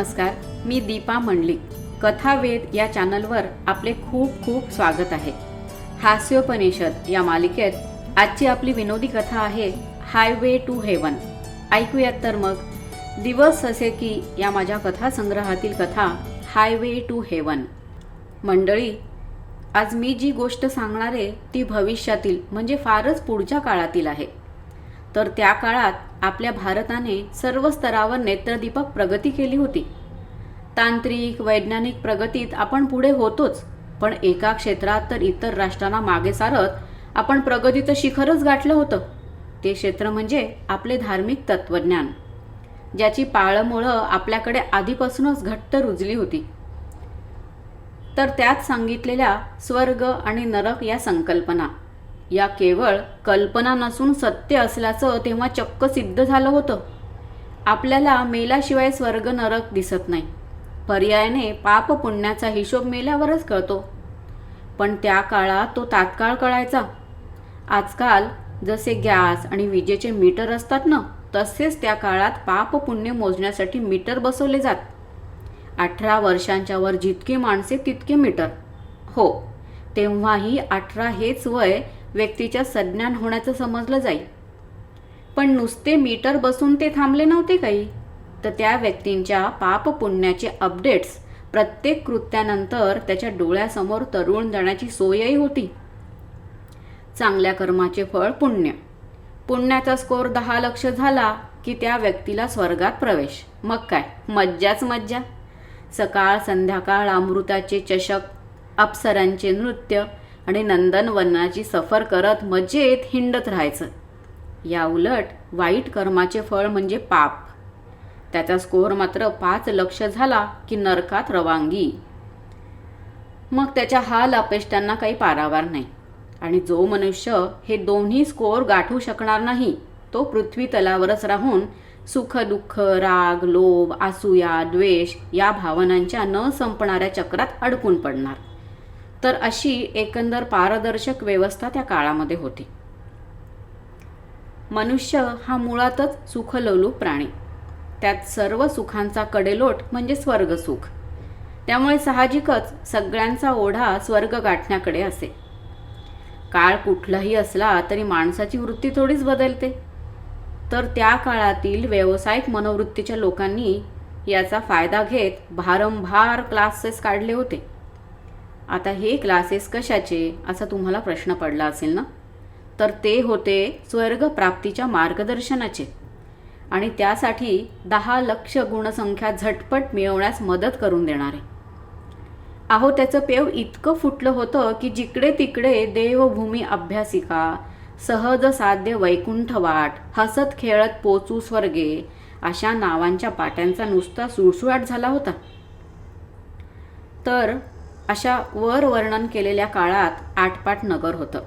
नमस्कार, मी दीपा मंडलिक. कथावेद या चॅनलवर आपले खूप खूप स्वागत आहे. हास्योपनिषद या मालिकेत आजची आपली विनोदी कथा आहे हायवे टू हेवन. ऐकूयात तर मग. दिवस असे की या माझ्या कथासंग्रहातील कथा हायवे टू हेवन. मंडळी, आज मी जी गोष्ट सांगणार आहे ती भविष्यातील म्हणजे फारच पुढच्या काळातील आहे. तर त्या काळात आपल्या भारताने सर्व स्तरावर नेत्रदीपक प्रगती केली होती. तांत्रिक वैज्ञानिक प्रगतीत आपण पुढे होतोच, पण एका क्षेत्रात तर इतर राष्ट्रांना मागे सारत आपण प्रगतीचं शिखरच गाठलं होतं. ते क्षेत्र म्हणजे आपले धार्मिक तत्त्वज्ञान, ज्याची पाळंमुळं आपल्याकडे आधीपासूनच घट्ट रुजली होती. तर त्यात सांगितलेल्या स्वर्ग आणि नरक या संकल्पना या केवळ कल्पना नसून सत्य असल्याचं तेव्हा चक्क सिद्ध झालं होतं. आपल्याला मेल्याशिवाय स्वर्ग नरक दिसत नाही. पर्यायाने पाप पुण्याचा हिशोब मेल्यावरच कळतो, पण त्या काळात तो तात्काळ कळायचा. आजकाल जसे गॅस आणि विजेचे मीटर असतात ना, तसेच त्या काळात पाप पुण्य मोजण्यासाठी मीटर बसवले जात. 18 वर्षांच्या वर जितके माणसे तितके मीटर. हो, तेव्हाही 18 हेच वय व्यक्तीच्या सज्ञान होण्याचं समजलं जाईल. पण नुसते मीटर बसून ते थांबले नव्हते काही, तर त्या व्यक्तींच्या पाप पुण्याचे अपडेट्स प्रत्येक कृत्यानंतर त्याच्या डोळ्यासमोर तरुण जाण्याची सोयही होती. चांगल्या कर्माचे फळ पुण्य. पुण्याचा स्कोर 10 लक्ष झाला की त्या व्यक्तीला स्वर्गात प्रवेश. मग काय, मज्जाच मज्जा. सकाळ संध्याकाळ अमृताचे चषक, अप्सरांचे नृत्य आणि नंदनवनाची सफर करत मजेत हिंडत राहायचं. या उलट वाईट कर्माचे फळ म्हणजे पाप. त्याचा स्कोर मात्र 5 लक्ष झाला की नरकात रवांगी. मग त्याच्या हाल अपेष्टांना काही पारावार नाही. आणि जो मनुष्य हे दोन्ही स्कोर गाठू शकणार नाही, तो पृथ्वी तलावरच राहून सुख दुःख राग लोभ असूया द्वेष या भावनांच्या न संपणाऱ्या चक्रात अडकून पडणार. तर अशी एकंदर पारदर्शक व्यवस्था त्या काळामध्ये होती. मनुष्य हा मुळातच सुखलोलूप प्राणी. त्यात सर्व सुखांचा कडेलोट म्हणजे स्वर्गसुख. त्यामुळे साहजिकच सगळ्यांचा ओढा स्वर्ग गाठण्याकडे असे. काळ कुठलाही असला तरी माणसाची वृत्ती थोडीच बदलते. तर त्या काळातील व्यावसायिक मनोवृत्तीच्या लोकांनी याचा फायदा घेत भारंभार क्लासेस काढले होते. आता हे क्लासेस कशाचे असा तुम्हाला प्रश्न पडला असेल ना, तर ते होते स्वर्ग प्राप्तीच्या मार्गदर्शनाचे आणि त्यासाठी 10 लक्ष गुणसंख्या झटपट मिळवण्यास मदत करून देणारे. अहो, त्याचं पेव इतकं फुटलं होतं की जिकडे तिकडे देवभूमी अभ्यासिका, सहज साध्य वैकुंठ वाट, हसत खेळत पोचू स्वर्गे अशा नावांच्या पाट्यांचा नुसता सुळसुळाट झाला होता. तर अशा वर वर्णन केलेल्या काळात आटपाट नगर होतं.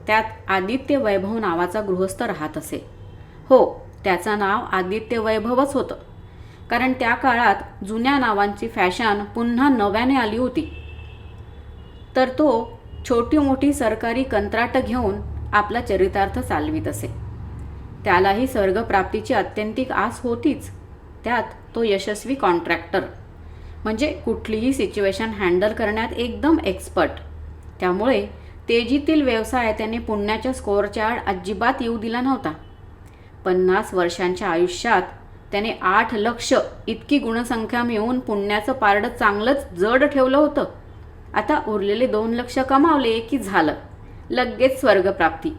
त्यात आदित्य वैभव नावाचा गृहस्थ राहत असे. हो, त्याचं नाव आदित्य वैभवच होतं, कारण त्या काळात जुन्या नावांची फॅशन पुन्हा नव्याने आली होती. तर तो छोटी मोठी सरकारी कंत्राट घेऊन आपला चरितार्थ चालवित असे. त्यालाही स्वर्गप्राप्तीची अत्यंतिक आस होतीच. त्यात तो यशस्वी कॉन्ट्रॅक्टर, म्हणजे कुठलीही सिच्युएशन हँडल करण्यात एकदम एक्सपर्ट. त्यामुळे तेजीतील व्यवसाय त्याने पुण्याच्या स्कोअरच्या आड अजिबात येऊ दिला नव्हता. 50 वर्षांच्या आयुष्यात त्याने 8 लक्ष इतकी गुणसंख्या मिळवून पुण्याचं पारडं चांगलंच जड ठेवलं होतं. आता उरलेले 2 लक्ष कमावले की झालं, लगेच स्वर्गप्राप्ती.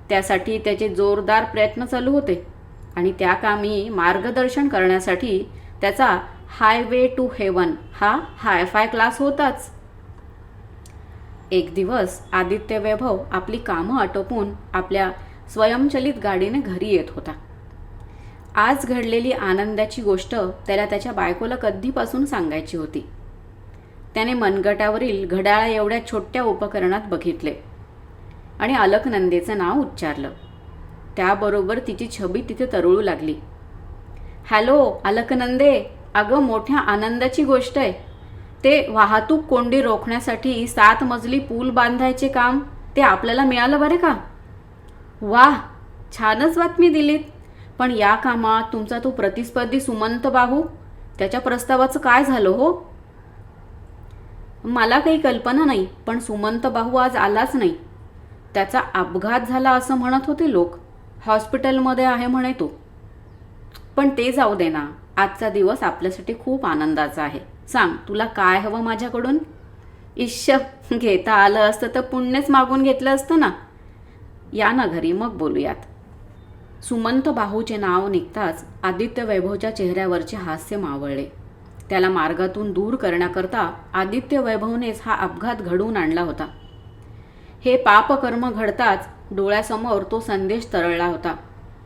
त्यासाठी त्याचे जोरदार प्रयत्न चालू होते आणि त्या कामी मार्गदर्शन करण्यासाठी त्याचा हायवे टू हेवन हा हायफाय क्लास होताच. एक दिवस आदित्य वैभव आपली कामं आटोपून आपल्या स्वयंचलित गाडीने घरी येत होता. आज घडलेली आनंदाची गोष्ट त्याला त्याच्या बायकोला कधीपासून सांगायची होती. त्याने मनगटावरील घड्याळा एवढ्या छोट्या उपकरणात बघितले आणि अलकनंदेचं नाव उच्चारलं. त्याबरोबर तिची छबी तिथे तरळू लागली. हॅलो अलकनंदे, अगं मोठ्या आनंदाची गोष्ट आहे. ते वाहतूक कोंडी रोखण्यासाठी 7 मजली पूल बांधायचे काम ते आपल्याला मिळालं बरे का. वाह, छानच बातमी दिलीत. पण या कामात तुमचा तो प्रतिस्पर्धी सुमंत बाहू त्याच्या प्रस्तावाचं काय झालं हो? मला काही कल्पना नाही, पण सुमंत भाऊ आज आलाच नाही. त्याचा अपघात झाला असं म्हणत होते लोक. हॉस्पिटलमध्ये आहे म्हणे तो. पण ते जाऊ दे ना, आजचा दिवस आपल्यासाठी खूप आनंदाचा आहे. सांग, तुला काय हवं माझ्याकडून? ईश्य, घेता आलं असतं तर पुण्यच मागून घेतलं असतं ना. या ना घरी, मग बोलूयात. सुमंत बाहूचे नाव निघताच आदित्य वैभवच्या चेहऱ्यावरचे हास्य मावळले. त्याला मार्गातून दूर करण्याकरता आदित्य वैभवनेच हा अपघात घडवून आणला होता. हे पापकर्म घडताच डोळ्यासमोर तो संदेश तरळला होता.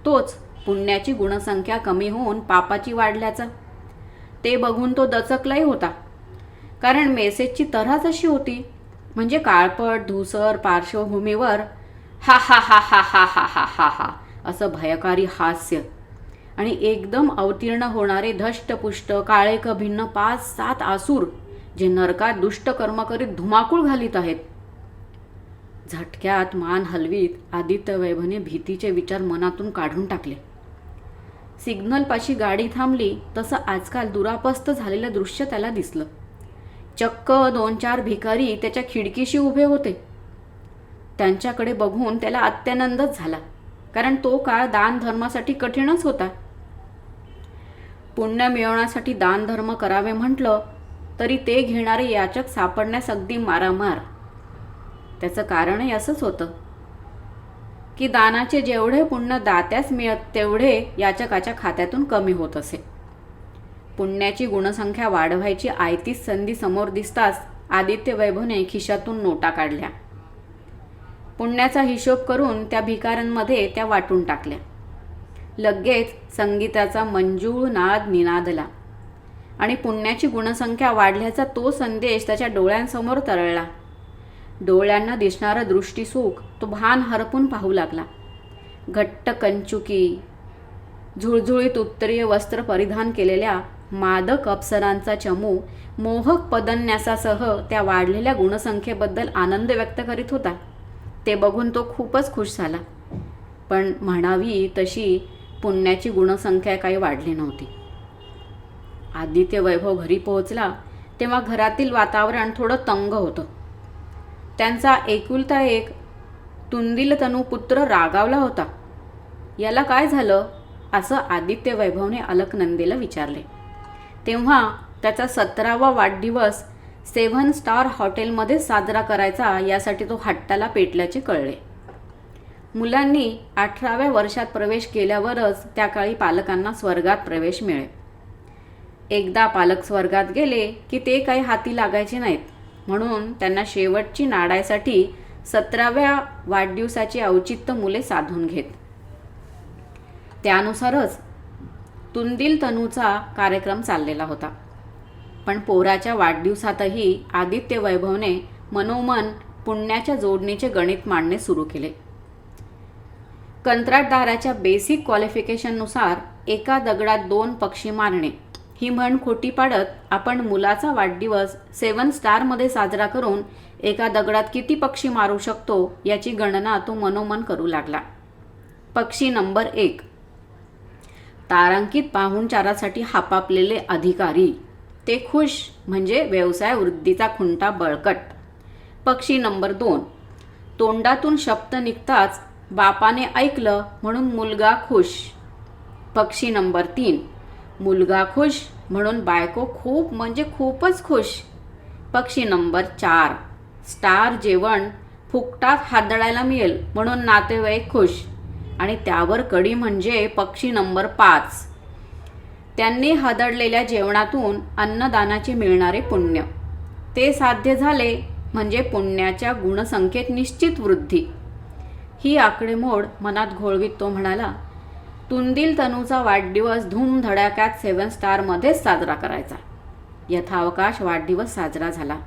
तोच पुण्याची गुणसंख्या कमी होऊन पापाची वाढल्याचा. ते बघून तो दचकलाही होता. कारण मेसेजची तऱ्हाच अशी होती. म्हणजे काळपट धूसर पार्श्वभूमीवर हा हा हा हा हा हा हा हा हा असं भयकारी हास्य आणि एकदम अवतीर्ण होणारे धष्टपुष्ट काळेक भिन्न 5-7 आसूर जे नरकात दुष्ट कर्म करीत धुमाकूळ घालीत आहेत. झटक्यात मान हलवीत आदित्य वैभवने भीतीचे विचार मनातून काढून टाकले. सिग्नलपाशी गाडी थांबली तसं आजकाल दुरापस्त झालेलं दृश्य त्याला दिसलं. चक्क 2-4 भिकारी त्याच्या खिडकीशी उभे होते. त्यांच्याकडे बघून त्याला अत्यानंदच झाला, कारण तो काळ दानधर्मासाठी कठीणच होता. पुण्य मिळवण्यासाठी दानधर्म करावे म्हटलं तरी ते घेणारे याचक सापडण्यास अगदी मारामार. त्याचं कारणही असंच होतं की दानाचे जेवढे पुण्य दात्यास मिळत तेवढे याचकाच्या खात्यातून कमी होत असे. पुण्याची गुणसंख्या वाढवायची आयतीच संधी समोर दिसताच आदित्य वैभवने खिशातून नोटा काढल्या. पुण्याचा हिशोब करून त्या भिकाऱ्यांमध्ये त्या वाटून टाकल्या. लगेच संगीताचा मंजूळ नाद निनादला आणि पुण्याची गुणसंख्या वाढल्याचा तो संदेश त्याच्या डोळ्यांसमोर तरळला. डोळ्यांना दिसणारं दृष्टीसुख तो भान हरपून पाहू लागला. घट्ट कंचुकी, झुळझुळीत उत्तरीय वस्त्र परिधान केलेल्या मादक अप्सरांचा चमू मोहक पदन्यासासह त्या वाढलेल्या गुणसंख्येबद्दल आनंद व्यक्त करीत होता. ते बघून तो खूपच खुश झाला. पण म्हणावी तशी पुण्याची गुणसंख्या काही वाढली नव्हती. आदित्य वैभव घरी पोहोचला तेव्हा घरातील वातावरण थोडं तंग होतं. त्यांचा एकुलता एक तुंदिल तनू पुत्र रागावला होता. याला काय झालं असं आदित्य वैभवने अलकनंदीला विचारले. तेव्हा त्याचा 17वा वाढदिवस 7 स्टार हॉटेलमध्ये साजरा करायचा यासाठी तो हट्टाला पेटल्याचे कळले. मुलांनी 18व्या वर्षात प्रवेश केल्यावरच त्या काळी पालकांना स्वर्गात प्रवेश मिळे. एकदा पालक स्वर्गात गेले की ते काही हाती लागायचे नाहीत, म्हणून त्यांना शेवटची नाडायसाठी 17व्या वाढदिवसाचे औचित्य मुले साधून घेत. त्यानुसारच तुंदिल तनूचा कार्यक्रम चाललेला होता. पण पोराच्या वाढदिवसातही आदित्य वैभवने मनोमन पुण्याच्या जोडणीचे गणित मांडणे सुरू केले. कंत्राटदाराच्या बेसिक क्वालिफिकेशननुसार एका दगडात 2 पक्षी मारणे ही म्हण खोटी पाडत आपण मुलाचा वाढदिवस 7 स्टारमध्ये साजरा करून एका दगडात किती पक्षी मारू शकतो याची गणना तो मनोमन करू लागला. पक्षी नंबर 1, तारांकित पाहुणचारासाठी हापापलेले अधिकारी, ते खुश म्हणजे व्यवसाय वृद्धीचा खुंटा बळकट. पक्षी नंबर 2, तोंडातून शब्द निघताच बापाने ऐकलं म्हणून मुलगा खुश. पक्षी नंबर 3, मुलगा खुश म्हणून बायको खूप म्हणजे खूपच खुश. पक्षी नंबर 4, स्टार जेवण फुकटात हादळायला मिळेल म्हणून नातेवाईक खुश. आणि त्यावर कडी म्हणजे पक्षी नंबर 5, त्यांनी हादळलेल्या जेवणातून अन्नदानाचे मिळणारे पुण्य. ते साध्य झाले म्हणजे पुण्याच्या गुणसंख्येत निश्चित वृद्धी. ही आकडेमोड मनात घोळवीत तो म्हणाला, तुंदिल तनूचा वाढदिवस धूमधडाक्यात 7 स्टारमध्येच साजरा करायचा. यथावकाश वाढदिवस साजरा झाला.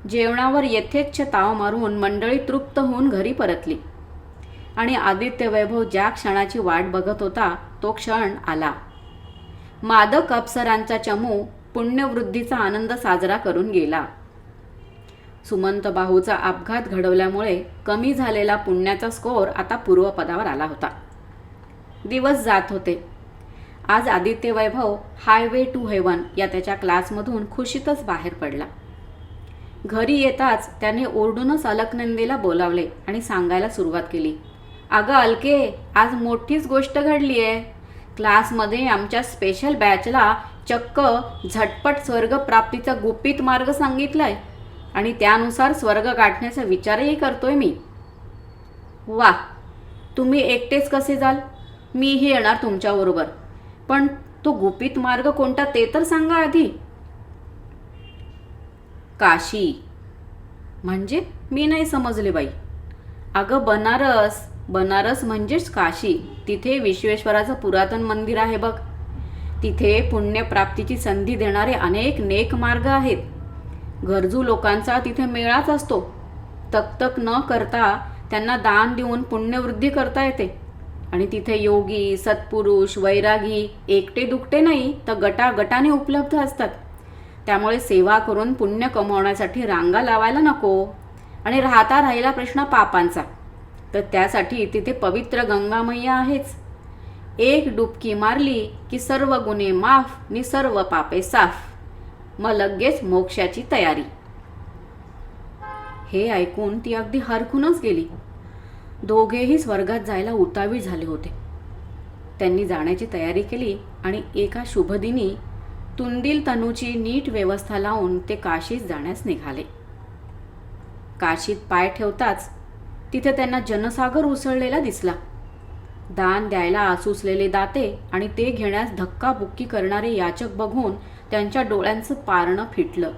जेवणावर यथेच्छ ताव मारून मंडळी तृप्त होऊन घरी परतली आणि आदित्य वैभव ज्या क्षणाची वाट बघत होता तो क्षण आला. मादक अप्सरांचा चमू पुण्यवृद्धीचा आनंद साजरा करून गेला. सुमंत बाहूचा अपघात घडवल्यामुळे कमी झालेला पुण्याचा स्कोअर आता पूर्वपदावर आला होता. दिवस जात होते. आज आदित्य वैभव हायवे टू हेवन या त्याच्या क्लासमधून खुशीतच बाहेर पडला. घरी येताच त्याने ओरडूनच अलकनंदीला बोलावले आणि सांगायला सुरुवात केली, अगं अलके, आज मोठीच गोष्ट घडली आहे. क्लासमध्ये आमच्या स्पेशल बॅचला चक्क झटपट स्वर्ग प्राप्तीचा गुपित मार्ग सांगितलाय आणि त्यानुसार स्वर्ग गाठण्याचा विचारही करतोय मी. वा, तुम्ही एकटेच कसे जाल? मीही येणार तुमच्याबरोबर. पण तो गुपित मार्ग कोणता ते तर सांगा आधी. काशी म्हणजे? मी नाही समजले बाई. अगं बनारस. बनारस म्हणजेच काशी. तिथे विश्वेश्वराचं पुरातन मंदिर आहे बघ. तिथे पुण्यप्राप्तीची संधी देणारे अनेक नेक मार्ग आहेत. गरजू लोकांचा तिथे मेळाच असतो. तक न करता त्यांना दान देऊन पुण्यवृद्धी करता येते. आणि तिथे योगी, सत्पुरुष, वैरागी एकटे दुकटे नाही तर गटागटाने उपलब्ध असतात. त्यामुळे सेवा करून पुण्य कमवण्यासाठी रांगा लावायला नको. आणि राहिला प्रश्न पापांचा, तर त्यासाठी तिथे पवित्र गंगा मैया आहेच. एक डुबकी मारली की सर्व गुन्हे माफ नि सर्व पापे साफ. मग लगेच मोक्षाची तयारी. हे ऐकून ती अगदी हरखूनच गेली. दोघेही स्वर्गात जायला उतावीळ झाले होते. त्यांनी जाण्याची तयारी केली आणि एका शुभदिनी तुंदील तनूची नीट व्यवस्था लावून ते काशीत जाण्यास निघाले. काशीत पाय ठेवताच तिथे त्यांना जनसागर उसळलेला दिसला. दान द्यायला आसुसलेले दाते आणि ते घेण्यास धक्काबुक्की करणारे याचक बघून त्यांच्या डोळ्यांचं पारणं फिटलं.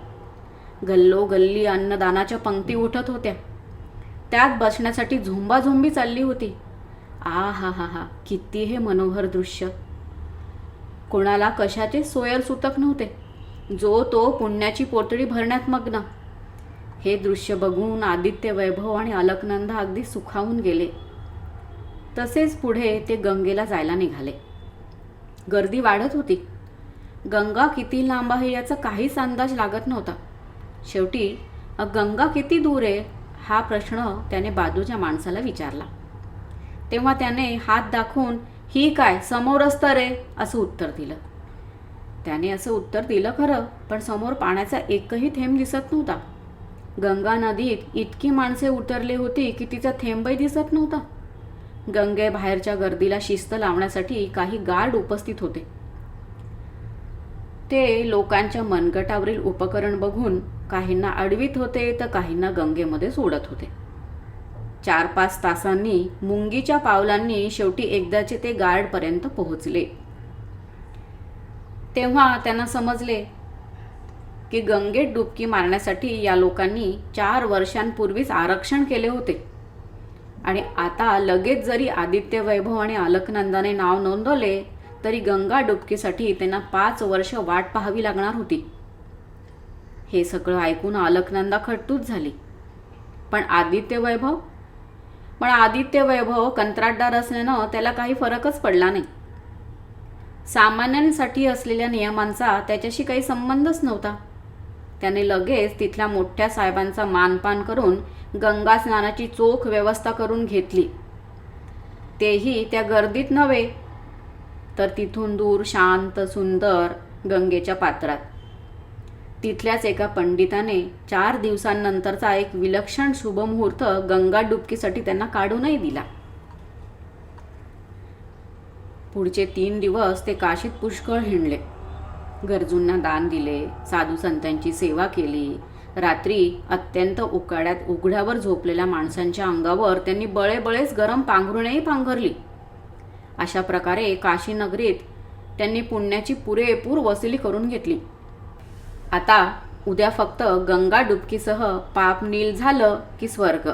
गल्लोगल्ली अन्नदानाच्या पंक्ती उठत होत्या. त्यात बसण्यासाठी झुंबाझुंबी चालली होती. आ हा हा हा, किती हे मनोहर दृश्य. कोणाला कशाचे सोयर सुतक नव्हते. जो तो पुण्याची पोतडी भरण्यात मग्न. हे दृश्य बघून आदित्य वैभव आणि अलकनंदा अगदी सुखावून गेले. तसेच पुढे ते गंगेला जायला निघाले. गर्दी वाढत होती. गंगा किती लांब आहे याचा काहीच अंदाज लागत नव्हता. शेवटी गंगा किती दूर आहे हा प्रश्न त्याने बाजूच्या माणसाला विचारला. तेव्हा त्याने हात दाखवून, ही काय समोरच तर आहे, असं उत्तर दिलं. त्याने असं उत्तर दिलं खरं, पण समोर पाण्याचा एकही थेंब दिसत नव्हता. गंगा नदीत इतकी माणसे उतरली होती की तिचा थेंबही दिसत नव्हता. गंगेबाहेरच्या गर्दीला शिस्त लावण्यासाठी काही गार्ड उपस्थित होते. ते लोकांच्या मनगटावरील उपकरण बघून काहींना अडवीत होते तर काहींना गंगेमध्ये सोडत होते. 4-5 तासांनी मुंगीच्या पावलांनी शेवटी एकदाचे ते गार्डपर्यंत पोहोचले. तेव्हा त्यांना समजले की गंगेत डुबकी मारण्यासाठी या लोकांनी 4 वर्षांपूर्वीच आरक्षण केले होते. आणि आता लगेच जरी आदित्य वैभव आणि अलकनंदाने नाव नोंदवले तरी गंगा डुबकीसाठी त्यांना 5 वर्ष वाट पाहावी लागणार होती. हे सगळं ऐकून अलकनंदा खट्टूच झाली. पण आदित्य वैभव कंत्राटदार असल्यानं त्याला काही फरकच पडला नाही. सामान्यांसाठी असलेल्या नियमांचा त्याच्याशी काही संबंधच नव्हता. त्याने लगेच तिथल्या मोठ्या साहेबांचा मानपान करून गंगा स्नानाची चोख व्यवस्था करून घेतली. तेही त्या गर्दीत नव्हे, तर तिथून दूर शांत सुंदर गंगेच्या पात्रात. तिथल्याच एका पंडिताने 4 दिवसांनंतरचा एक विलक्षण शुभमुहूर्त गंगा डुबकीसाठी त्यांना काढूनही दिला. पुढचे 3 दिवस ते काशीत पुष्कळ हिंडले. गरजूंना दान दिले, साधू संतांची सेवा केली. रात्री अत्यंत उकाड्यात उघड्यावर झोपलेल्या माणसांच्या अंगावर त्यांनी बळेबळेच गरम पांघरुणेही पांघरली. अशा प्रकारे काशी नगरीत त्यांनी पुण्याची पुरेपूर वसुली करून घेतली. आता उद्या फक्त गंगा डुबकीसह पाप नील झालं की स्वर्ग.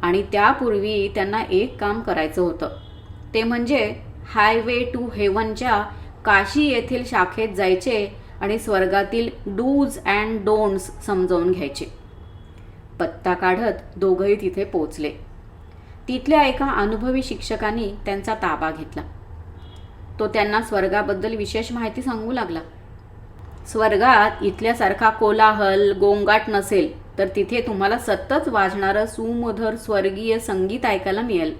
आणि त्यापूर्वी त्यांना एक काम करायचं होतं. ते म्हणजे हायवे टू हेवनच्या काशी येथील शाखेत जायचे आणि स्वर्गातील डूज अँड डोंट्स समजावून घ्यायचे. पत्ता काढत दोघंही तिथे पोचले. तिथल्या एका अनुभवी शिक्षकांनी त्यांचा ताबा घेतला. तो त्यांना स्वर्गाबद्दल विशेष माहिती सांगू लागला. स्वर्गात इथल्यासारखा कोलाहल गोंगाट नसेल, तर तिथे तुम्हाला सतत वाजणारं सुमधुर स्वर्गीय संगीत ऐकायला मिळेल.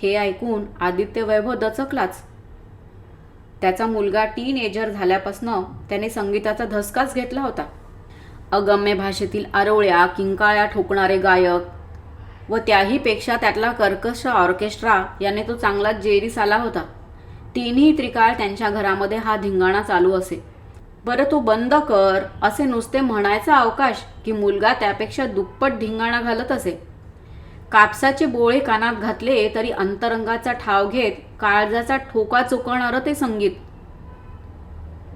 हे ऐकून आदित्य वैभव दचकलाच. त्याचा मुलगा टीनएजर झाल्यापासनं त्याने संगीताचा धसकाच घेतला होता. अगम्य भाषेतील आरोळ्या किंकाळ्या ठोकणारे गायक व त्याहीपेक्षा त्यातला कर्कश ऑर्केस्ट्रा याने तो चांगलाच जेरीस आला होता. तिन्ही त्रिकाळ त्यांच्या घरामध्ये हा धिंगाणा चालू असे. बरं तो बंद कर असे नुसते म्हणायचा अवकाश की मुलगा त्यापेक्षा दुप्पट धिंगाणा घालत असे. कापसाचे बोळे कानात घातले तरी अंतरंगाचा ठाव घेत काळजाचा ठोका चुकवणारं ते संगीत.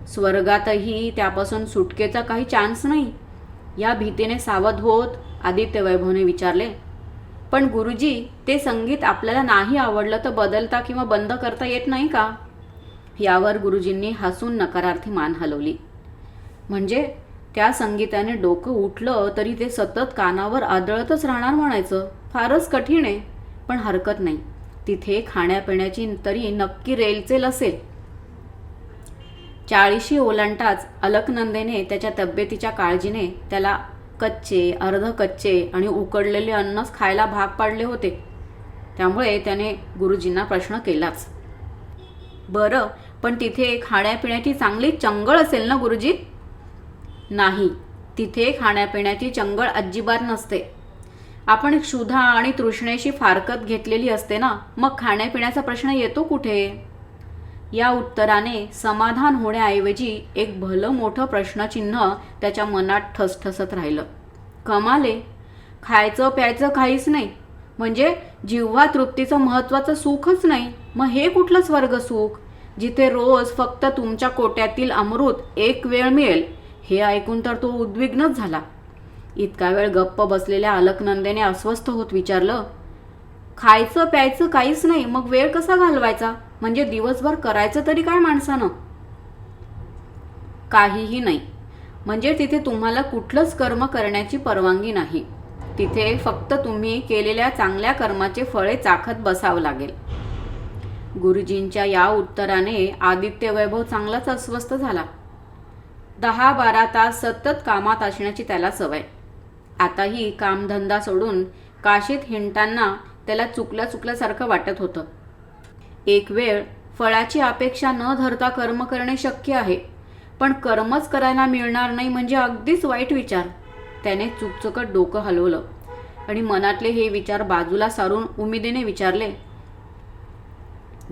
स्वर्गातही त्यापासून सुटकेचा काही चान्स नाही या भीतीने सावध होत आदित्य वैभवने विचारले, पण गुरुजी, ते संगीत आपल्याला नाही आवडलं तर बदलता किंवा बंद करता येत नाही का? यावर गुरुजींनी हसून नकारार्थी मान हलवली. म्हणजे त्या संगीताने डोकं उठलं तरी ते सतत कानावर आदळतच राहणार म्हणायचं. फारच कठीण आहे, पण हरकत नाही. तिथे खाण्यापिण्याची तरी नक्की रेलचेल असेल. 40 ओलांटाच अलकनंदेने त्याच्या तब्येतीच्या काळजीने त्याला कच्चे, अर्धकच्चे आणि उकडलेले अन्नच खायला भाग पाडले होते. त्यामुळे त्याने गुरुजींना प्रश्न केलाच. बरं, पण तिथे खाण्यापिण्याची चांगली चंगळ असेल ना गुरुजी? नाही, तिथे खाण्यापिण्याची चंगळ अजिबात नसते. आपण क्षुधा आणि तृष्णेशी फारकत घेतलेली असते ना, मग खाण्यापिण्याचा प्रश्न येतो कुठे? या उत्तराने समाधान होण्याऐवजी एक भलं मोठं प्रश्नचिन्ह त्याच्या मनात ठसठसत राहिलं. कमाले, खायचं प्यायचं काहीच नाही म्हणजे जिव्हा तृप्तीचं महत्त्वाचं सुखच नाही, मग हे कुठलं स्वर्ग सुख जिथे रोज फक्त तुमच्या कोट्यातील अमृत एक वेळ मिळेल? हे ऐकून तर तो उद्विग्नच झाला. इतका वेळ गप्प बसलेल्या अलकनंदेने अस्वस्थ होत विचारलं, खायचं प्यायचं काहीच नाही मग वेळ कसा घालवायचा? म्हणजे दिवसभर करायचं तरी काय माणसानं? काहीही नाही. म्हणजे तिथे तुम्हाला कुठलंच कर्म करण्याची परवानगी नाही. तिथे फक्त तुम्ही केलेल्या चांगल्या कर्माचे फळे चाखत बसावं लागेल. गुरुजींच्या या उत्तराने आदित्य वैभव चांगलाच अस्वस्थ झाला. 10-12 तास सतत कामात असण्याची त्याला सवय. आताही कामधंदा सोडून काशीत हिंडताना त्याला चुकल्यासारखं वाटत होतं. एक वेळ फळाची अपेक्षा न धरता कर्म करणे शक्य आहे, पण कर्मच करायला मिळणार नाही म्हणजे अगदीच वाईट विचार. त्याने चुकचुकत डोकं हलवलं आणि मनातले हे विचार बाजूला सारून उमेदीने विचारले,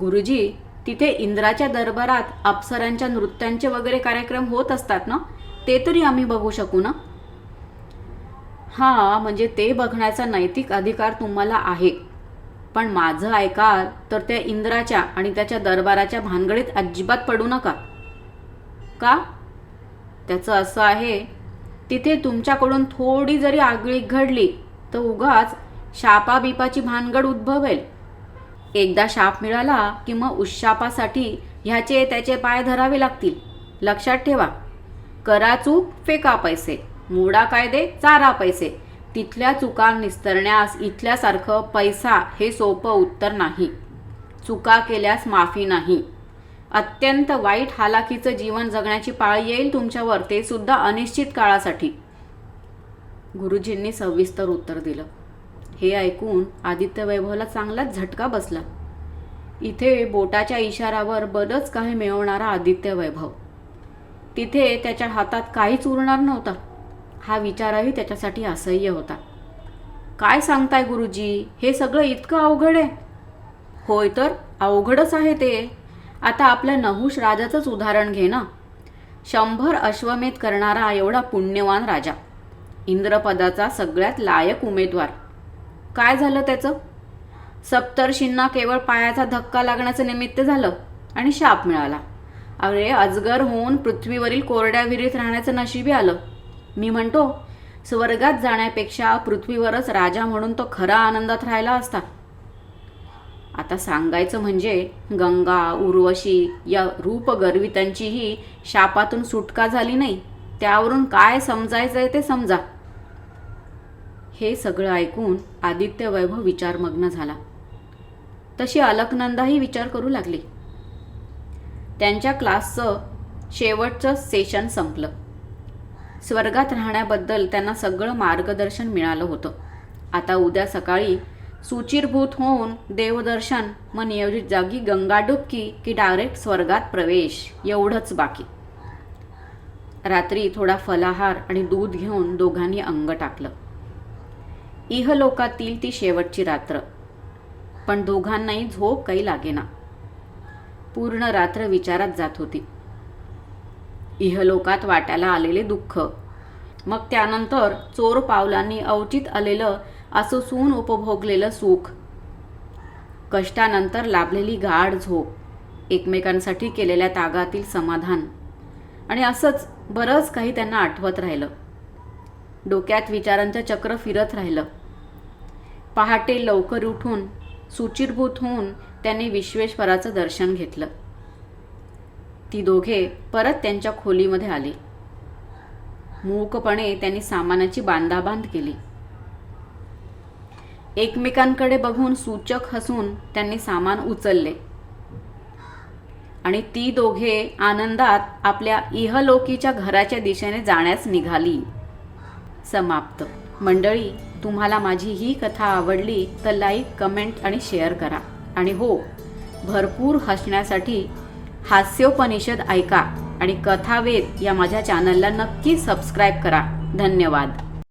गुरुजी, तिथे इंद्राच्या दरबारात अप्सरांच्या नृत्यांचे वगैरे कार्यक्रम होत असतात ना, ते तरी आम्ही बघू शकू ना? हां, म्हणजे ते बघण्याचा नैतिक अधिकार तुम्हाला आहे, पण माझं ऐकाल तर त्या इंद्राच्या आणि त्याच्या दरबाराच्या भानगडीत अजिबात पडू नका. का? त्याचं असं आहे, तिथे तुमच्याकडून थोडी जरी आगळीक घडली तर उगाच शापाबिपाची भानगड उद्भवेल. एकदा शाप मिळाला की मग उशापासाठी ह्याचे त्याचे पाय धरावे लागतील. लक्षात ठेवा, करा चूक फेका पैसे, मोडा कायदे चारा पैसे. तिथल्या चुका निस्तरण्यास इथल्यासारखं पैसा हे सोपं उत्तर नाही. चुका केल्यास माफी नाही. अत्यंत वाईट हालाकीचं जीवन जगण्याची पाळी येईल तुमच्यावर, ते सुद्धा अनिश्चित काळासाठी. गुरुजींनी सविस्तर उत्तर दिलं. हे ऐकून आदित्य वैभवला चांगलाच झटका बसला. इथे बोटाच्या इशारावर बरंच काही मिळवणारा आदित्य वैभव, तिथे त्याच्या हातात काहीच उरणार नव्हता. हा विचारही त्याच्यासाठी असह्य होता. काय सांगताय गुरुजी, हे सगळं इतकं अवघड आहे? होय तर अवघडच आहे ते. आता आपल्या नहुष राजाचंच उदाहरण घे ना. 100 अश्वमेध करणारा एवढा पुण्यवान राजा, इंद्रपदाचा सगळ्यात लायक उमेदवार. काय झालं त्याचं? सप्तर्षींना केवळ पायाचा धक्का लागण्याचं निमित्त झालं आणि शाप मिळाला. अरे, अजगर होऊन पृथ्वीवरील कोरड्या विहिरीत राहण्याचं नशिबी आलं. मी म्हणतो, स्वर्गात जाण्यापेक्षा पृथ्वीवरच राजा म्हणून तो खरा आनंदात राहिला असता. आता सांगायचं म्हणजे गंगा, उर्वशी या रूपगर्वितांचीही शापातून सुटका झाली नाही. त्यावरून काय समजायचंय ते समजा. हे सगळं ऐकून आदित्य वैभव विचारमग्न झाला. तशी अलकनंदाही विचार करू लागली. त्यांच्या क्लासचं शेवटचं सेशन संपलं. स्वर्गात राहण्याबद्दल त्यांना सगळं मार्गदर्शन मिळालं होतं. आता उद्या सकाळी सुचिरभूत होऊन देवदर्शन, मग नियोजित जागी गंगाडुबकी की डायरेक्ट स्वर्गात प्रवेश, एवढंच बाकी. रात्री थोडा फलाहार आणि दूध घेऊन दोघांनी अंग टाकलं. इहलोकातील ती शेवटची रात्र, पण दोघांनाही झोप काही लागेना. पूर्ण रात्र विचारात जात होती. इहलोकात वाट्याला आलेले दुःख, मग त्यानंतर चोर पावलांनी अवचित आलेलं असं सून उपभोगलेलं सुख, कष्टानंतर लाभलेली गाढ झोप, एकमेकांसाठी केलेल्या त्यागातील समाधान, आणि असंच बरंच काही त्यांना आठवत राहिलं. डोक्यात विचारांचं चक्र फिरत राहिलं. पहाटे लवकर उठून सुचिरभूत होऊन त्यांनी विश्वेश्वराचं दर्शन घेतलं. ती दोघे परत त्यांच्या खोलीमध्ये आली. मूकपणे त्यांनी सामानाची बांधाबांध केली. एकमेकांकडे बघून सूचक हसून त्यांनी सामान उचलले आणि ती दोघे आनंदात आपल्या इहलोकीच्या घराच्या दिशेने जाण्यास निघाली. समाप्त. मंडळी, तुम्हाला माझी ही कथा आवडली तर लाईक, कमेंट आणि शेअर करा. आणि हो, भरपूर हसण्यासाठी हास्योपनिषद ऐका आणि कथावेद या माझ्या चॅनलला नक्की सबस्क्राईब करा. धन्यवाद.